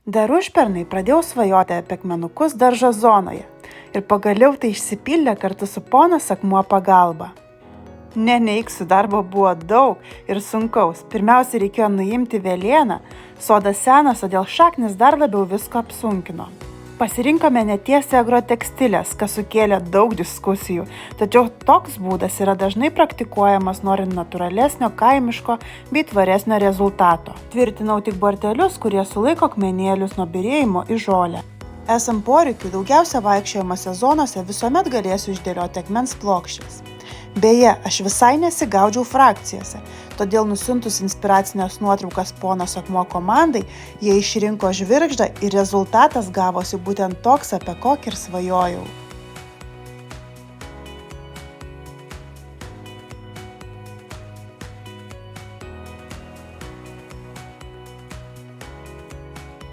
Dar užpernai pradėjau svajoti apie akmenukus daržo zonoje ir pagaliau tai išsipildė kartu su ponas Akmuo pagalba. Neneigsiu, darbo buvo daug ir sunkaus. Pirmiausia, reikėjo nuimti velėną, sodas senas, todėl šaknis dar labiau visko apsunkino. Pasirinkome netiesią agrotekstilės, kas sukėlė daug diskusijų, tačiau toks būdas yra dažnai praktikuojamas norint natūralesnio, kaimiško bei tvaresnio rezultato. Tvirtinau tik bortelius, kurie sulaiko akmenėlius nuo byrėjimo į žolę. Esant poreikiui, daugiausia vaikščiojimo sezonuose visuomet galėsiu išdėlioti akmens plokščias. Beje, aš visai nesigaudžiau frakcijose, todėl nusiuntus inspiracinės nuotraukas ponas Akmuo komandai, jie išrinko žvirgždą ir rezultatas gavosi būtent toks, apie kokį ir svajojau.